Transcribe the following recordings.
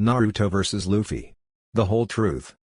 Naruto vs Luffy. The whole truth.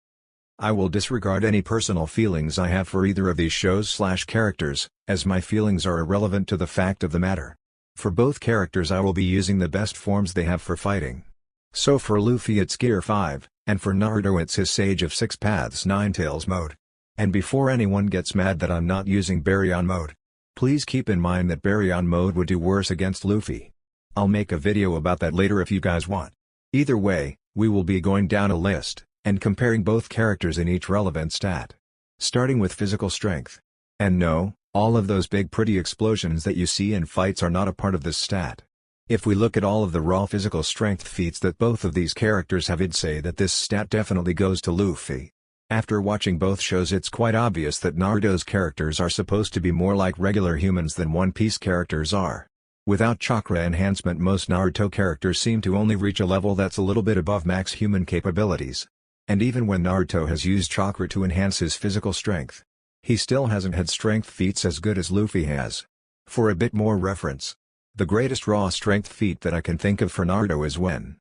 I will disregard any personal feelings I have for either of these shows/characters, as my feelings are irrelevant to the fact of the matter. For both characters I will be using the best forms they have for fighting. So for Luffy it's Gear 5, and for Naruto it's his Sage of Six Paths Nine Tails mode. And before anyone gets mad that I'm not using Baryon mode, please keep in mind that Baryon mode would do worse against Luffy. I'll make a video about that later if you guys want. Either way, we will be going down a list, and comparing both characters in each relevant stat. Starting with physical strength. And no, all of those big pretty explosions that you see in fights are not a part of this stat. If we look at all of the raw physical strength feats that both of these characters have, I'd say that this stat definitely goes to Luffy. After watching both shows it's quite obvious that Naruto's characters are supposed to be more like regular humans than One Piece characters are. Without chakra enhancement most Naruto characters seem to only reach a level that's a little bit above max human capabilities. And even when Naruto has used chakra to enhance his physical strength, he still hasn't had strength feats as good as Luffy has. For a bit more reference, the greatest raw strength feat that I can think of for Naruto is when,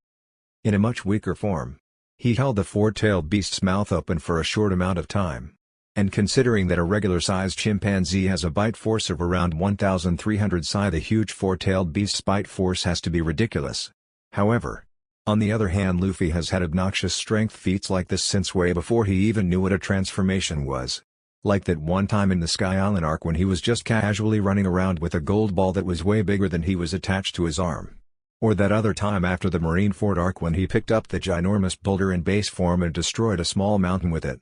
in a much weaker form, he held the four-tailed beast's mouth open for a short amount of time. And considering that a regular-sized chimpanzee has a bite force of around 1,300 psi, the huge four-tailed beast's bite force has to be ridiculous. However, on the other hand, Luffy has had obnoxious strength feats like this since way before he even knew what a transformation was. Like that one time in the Sky Island arc when he was just casually running around with a gold ball that was way bigger than he was attached to his arm. Or that other time after the Marineford arc when he picked up the ginormous boulder in base form and destroyed a small mountain with it.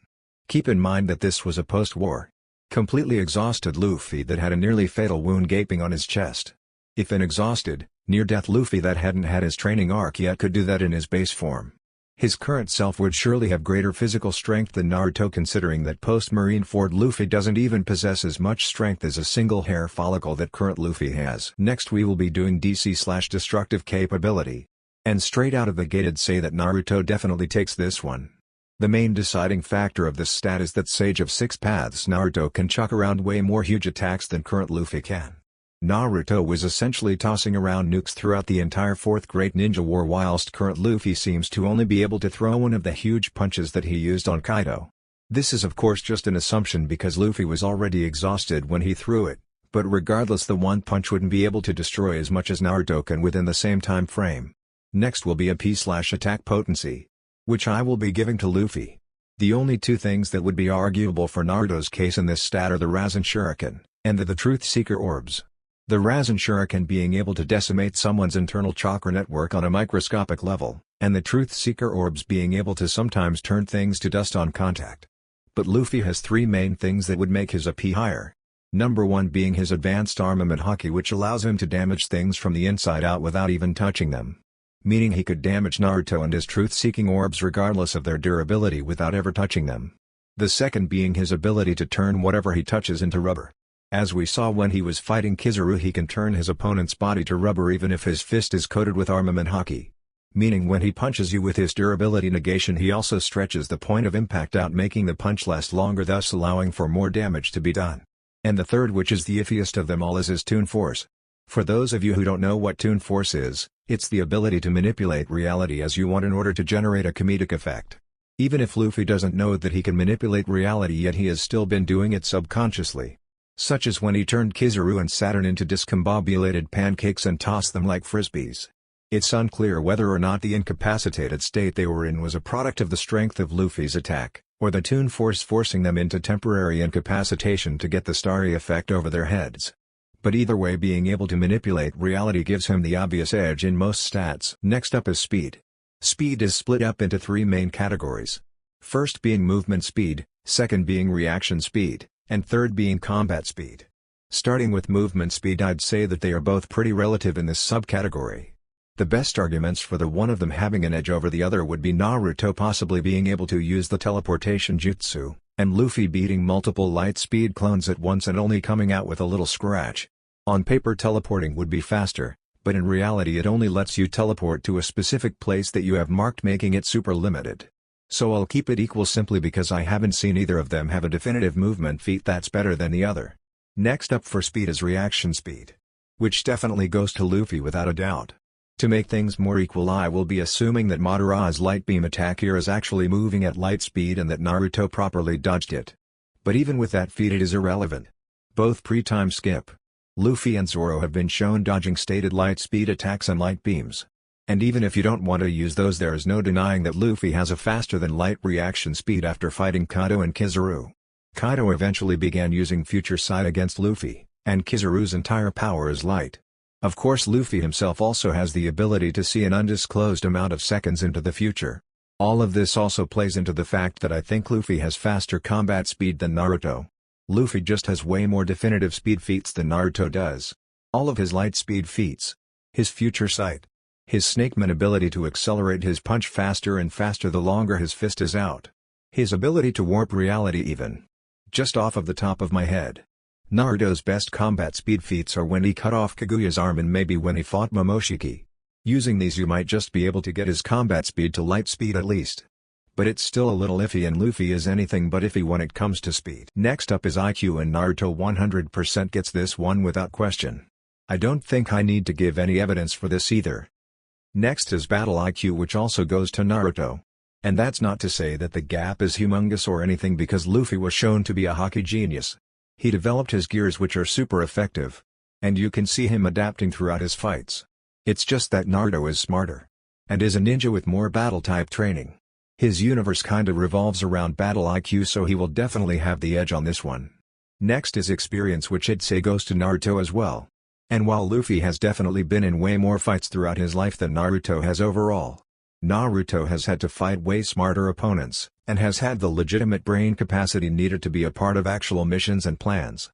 Keep in mind that this was a post-war, completely exhausted Luffy that had a nearly fatal wound gaping on his chest. If an exhausted, near-death Luffy that hadn't had his training arc yet could do that in his base form, his current self would surely have greater physical strength than Naruto, considering that post-Marineford Luffy doesn't even possess as much strength as a single hair follicle that current Luffy has. Next we will be doing DC/destructive capability. And straight out of the gate I'd say that Naruto definitely takes this one. The main deciding factor of this stat is that Sage of Six Paths Naruto can chuck around way more huge attacks than current Luffy can. Naruto was essentially tossing around nukes throughout the entire Fourth Great Ninja War, whilst current Luffy seems to only be able to throw one of the huge punches that he used on Kaido. This is of course just an assumption because Luffy was already exhausted when he threw it, but regardless the one punch wouldn't be able to destroy as much as Naruto can within the same time frame. Next will be a P/attack potency, which I will be giving to Luffy. The only two things that would be arguable for Naruto's case in this stat are the Rasen Shuriken, and the Truth Seeker Orbs. The Rasen Shuriken being able to decimate someone's internal chakra network on a microscopic level, and the Truth Seeker Orbs being able to sometimes turn things to dust on contact. But Luffy has three main things that would make his AP higher. Number 1 being his advanced armament haki, which allows him to damage things from the inside out without even touching them. Meaning he could damage Naruto and his truth-seeking orbs regardless of their durability without ever touching them. The second being his ability to turn whatever he touches into rubber. As we saw when he was fighting Kizaru, he can turn his opponent's body to rubber even if his fist is coated with armament haki. Meaning when he punches you with his durability negation he also stretches the point of impact out, making the punch last longer, thus allowing for more damage to be done. And the third, which is the iffiest of them all, is his Toon Force. For those of you who don't know what Toon Force is, it's the ability to manipulate reality as you want in order to generate a comedic effect. Even if Luffy doesn't know that he can manipulate reality yet, he has still been doing it subconsciously. Such as when he turned Kizaru and Saturn into discombobulated pancakes and tossed them like frisbees. It's unclear whether or not the incapacitated state they were in was a product of the strength of Luffy's attack, or the Toon Force forcing them into temporary incapacitation to get the starry effect over their heads. But either way, being able to manipulate reality gives him the obvious edge in most stats. Next up is speed. Speed is split up into three main categories. First being movement speed, second being reaction speed, and third being combat speed. Starting with movement speed, I'd say that they are both pretty relative in this subcategory. The best arguments for the one of them having an edge over the other would be Naruto possibly being able to use the teleportation jutsu, and Luffy beating multiple light speed clones at once and only coming out with a little scratch. On paper teleporting would be faster, but in reality it only lets you teleport to a specific place that you have marked, making it super limited. So I'll keep it equal simply because I haven't seen either of them have a definitive movement feat that's better than the other. Next up for speed is reaction speed, which definitely goes to Luffy without a doubt. To make things more equal, I will be assuming that Madara's light beam attack here is actually moving at light speed and that Naruto properly dodged it. But even with that feat, it is irrelevant. Both pre-time skip, Luffy and Zoro have been shown dodging stated light speed attacks and light beams. And even if you don't want to use those, there is no denying that Luffy has a faster than light reaction speed after fighting Kaido and Kizaru. Kaido eventually began using Future Sight against Luffy, and Kizaru's entire power is light. Of course, Luffy himself also has the ability to see an undisclosed amount of seconds into the future. All of this also plays into the fact that I think Luffy has faster combat speed than Naruto. Luffy just has way more definitive speed feats than Naruto does. All of his light speed feats, his Future Sight, his Snakeman ability to accelerate his punch faster and faster the longer his fist is out, his ability to warp reality even. Just off of the top of my head, Naruto's best combat speed feats are when he cut off Kaguya's arm and maybe when he fought Momoshiki. Using these you might just be able to get his combat speed to light speed at least. But it's still a little iffy, and Luffy is anything but iffy when it comes to speed. Next up is IQ, and Naruto 100% gets this one without question. I don't think I need to give any evidence for this either. Next is battle IQ, which also goes to Naruto. And that's not to say that the gap is humongous or anything, because Luffy was shown to be a hockey genius. He developed his gears, which are super effective. And you can see him adapting throughout his fights. It's just that Naruto is smarter. And is a ninja with more battle-type training. His universe kinda revolves around battle IQ, so he will definitely have the edge on this one. Next is experience, which I'd say goes to Naruto as well. And while Luffy has definitely been in way more fights throughout his life than Naruto has overall, Naruto has had to fight way smarter opponents, and has had the legitimate brain capacity needed to be a part of actual missions and plans.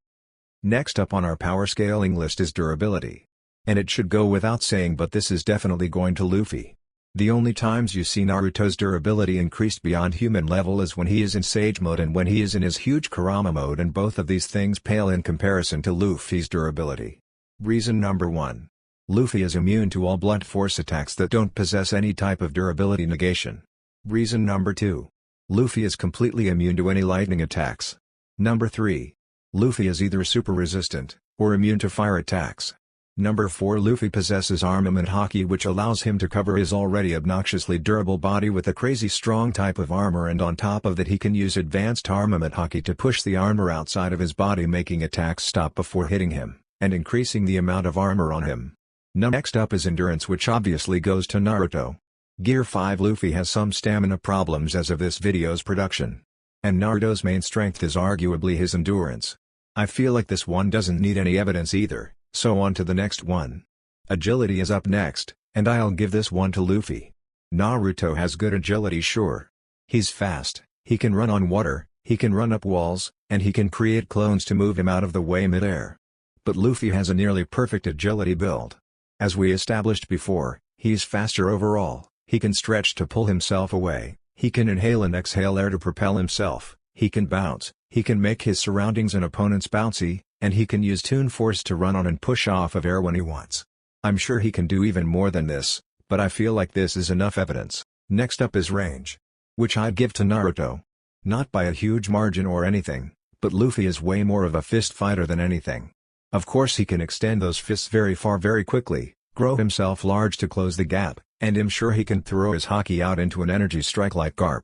Next up on our power scaling list is durability. And it should go without saying, but this is definitely going to Luffy. The only times you see Naruto's durability increased beyond human level is when he is in Sage mode and when he is in his huge Kurama mode, and both of these things pale in comparison to Luffy's durability. Reason number 1. Luffy is immune to all blunt force attacks that don't possess any type of durability negation. Reason number 2. Luffy is completely immune to any lightning attacks. Number 3. Luffy is either super resistant, or immune to fire attacks. Number 4. Luffy possesses armament haki, which allows him to cover his already obnoxiously durable body with a crazy strong type of armor, and on top of that he can use advanced armament haki to push the armor outside of his body, making attacks stop before hitting him, and increasing the amount of armor on him. Next up is endurance, which obviously goes to Naruto. Gear 5. Luffy has some stamina problems as of this video's production. And Naruto's main strength is arguably his endurance. I feel like this one doesn't need any evidence either. So on to the next one. Agility is up next, and I'll give this one to Luffy. Naruto has good agility, sure. He's fast, he can run on water, he can run up walls, and he can create clones to move him out of the way midair. But Luffy has a nearly perfect agility build. As we established before, he's faster overall, he can stretch to pull himself away, he can inhale and exhale air to propel himself, he can bounce, he can make his surroundings and opponents bouncy, and he can use Toon Force to run on and push off of air when he wants. I'm sure he can do even more than this, but I feel like this is enough evidence. Next up is range, which I'd give to Naruto. Not by a huge margin or anything, but Luffy is way more of a fist fighter than anything. Of course he can extend those fists very far very quickly, grow himself large to close the gap, and I'm sure he can throw his haki out into an energy strike like Garp.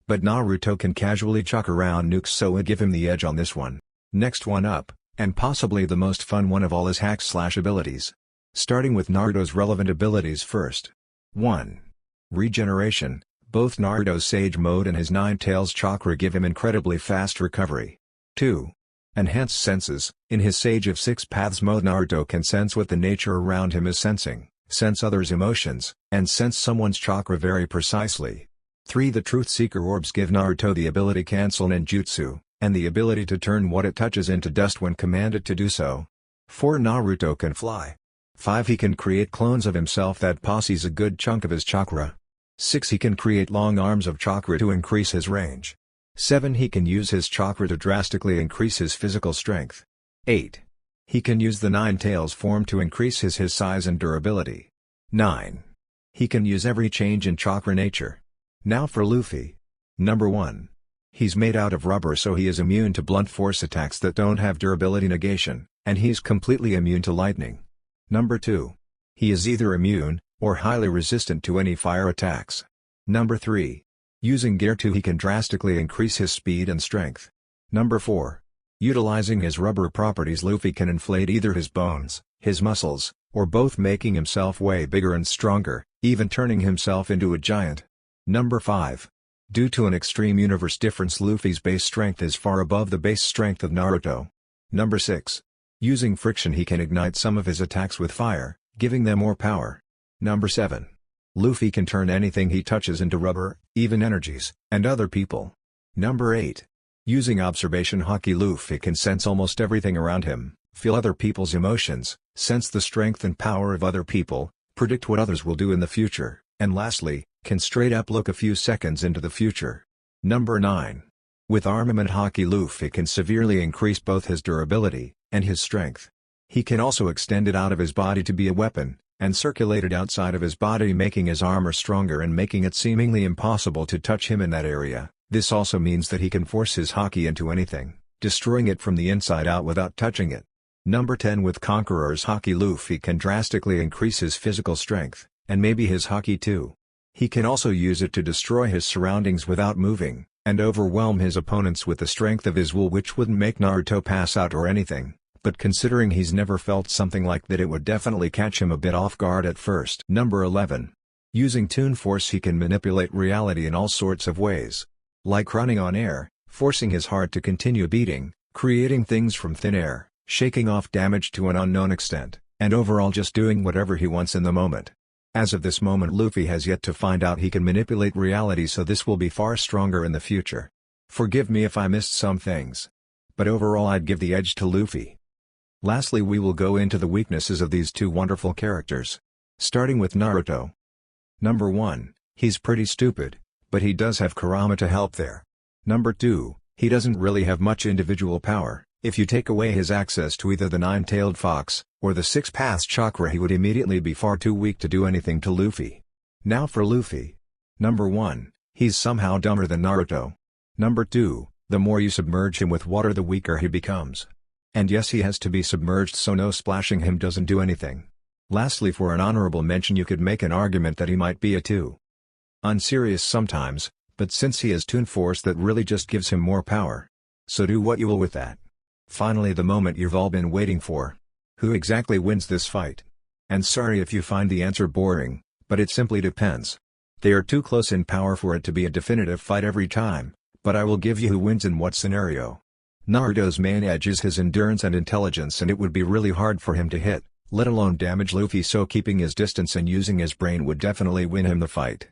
But Naruto can casually chuck around nukes, so I'd give him the edge on this one. Next one up, and possibly the most fun one of all, is hacks/abilities. Starting with Naruto's relevant abilities first. 1. Regeneration. Both Naruto's Sage mode and his Nine Tails chakra give him incredibly fast recovery. 2. Enhanced senses. In his Sage of Six Paths mode, Naruto can sense what the nature around him is sensing, sense others' emotions, and sense someone's chakra very precisely. 3. The Truth Seeker orbs give Naruto the ability cancel ninjutsu, and the ability to turn what it touches into dust when commanded to do so. 4. Naruto can fly. 5. He can create clones of himself that possess a good chunk of his chakra. 6. He can create long arms of chakra to increase his range. 7. He can use his chakra to drastically increase his physical strength. 8. He can use the Nine Tails form to increase his size and durability. 9. He can use every change in chakra nature. Now for Luffy. Number 1. He's made out of rubber, so he is immune to blunt force attacks that don't have durability negation, and he's completely immune to lightning. Number 2. He is either immune, or highly resistant to any fire attacks. Number 3. Using Gear 2 he can drastically increase his speed and strength. Number 4. Utilizing his rubber properties Luffy can inflate either his bones, his muscles, or both making himself way bigger and stronger, even turning himself into a giant. Number 5. Due to an extreme universe difference Luffy's base strength is far above the base strength of Naruto. Number 6. Using friction he can ignite some of his attacks with fire, giving them more power. Number 7. Luffy can turn anything he touches into rubber, even energies, and other people. Number 8. Using observation haki Luffy can sense almost everything around him, feel other people's emotions, sense the strength and power of other people, predict what others will do in the future, and lastly, can straight up look a few seconds into the future. Number 9. With armament haki Luffy can severely increase both his durability and his strength. He can also extend it out of his body to be a weapon, and circulate it outside of his body making his armor stronger and making it seemingly impossible to touch him in that area. This also means that he can force his haki into anything, destroying it from the inside out without touching it. Number 10 With Conqueror's haki Luffy can drastically increase his physical strength, and maybe his haki too. He can also use it to destroy his surroundings without moving, and overwhelm his opponents with the strength of his will which wouldn't make Naruto pass out or anything, but considering he's never felt something like that it would definitely catch him a bit off guard at first. Number 11. Using Toon Force he can manipulate reality in all sorts of ways. Like running on air, forcing his heart to continue beating, creating things from thin air, shaking off damage to an unknown extent, and overall just doing whatever he wants in the moment. As of this moment Luffy has yet to find out he can manipulate reality, so this will be far stronger in the future. Forgive me if I missed some things, but overall I'd give the edge to Luffy. Lastly we will go into the weaknesses of these two wonderful characters. Starting with Naruto. Number 1, he's pretty stupid, but he does have Kurama to help there. Number 2, he doesn't really have much individual power. If you take away his access to either the nine-tailed fox, or the six-path chakra he would immediately be far too weak to do anything to Luffy. Now for Luffy. Number 1, he's somehow dumber than Naruto. Number 2, the more you submerge him with water the weaker he becomes. And yes, he has to be submerged, so no splashing him doesn't do anything. Lastly, for an honorable mention you could make an argument that he might be a too unserious sometimes, but since he has Toon Force that really just gives him more power. So do what you will with that. Finally, the moment you've all been waiting for. Who exactly wins this fight? And sorry if you find the answer boring, but it simply depends. They are too close in power for it to be a definitive fight every time, but I will give you who wins in what scenario. Naruto's main edge is his endurance and intelligence, and it would be really hard for him to hit, let alone damage Luffy, so keeping his distance and using his brain would definitely win him the fight.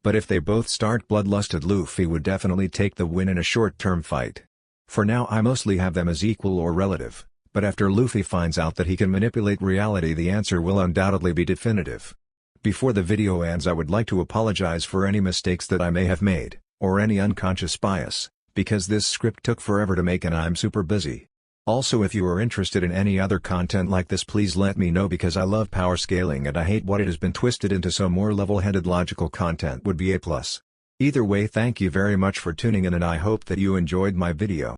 But if they both start bloodlusted, Luffy would definitely take the win in a short-term fight. For now I mostly have them as equal or relative, but after Luffy finds out that he can manipulate reality the answer will undoubtedly be definitive. Before the video ends I would like to apologize for any mistakes that I may have made, or any unconscious bias, because this script took forever to make and I'm super busy. Also, if you are interested in any other content like this, please let me know, because I love power scaling and I hate what it has been twisted into, so more level-headed logical content would be a plus. Either way, thank you very much for tuning in and I hope that you enjoyed my video.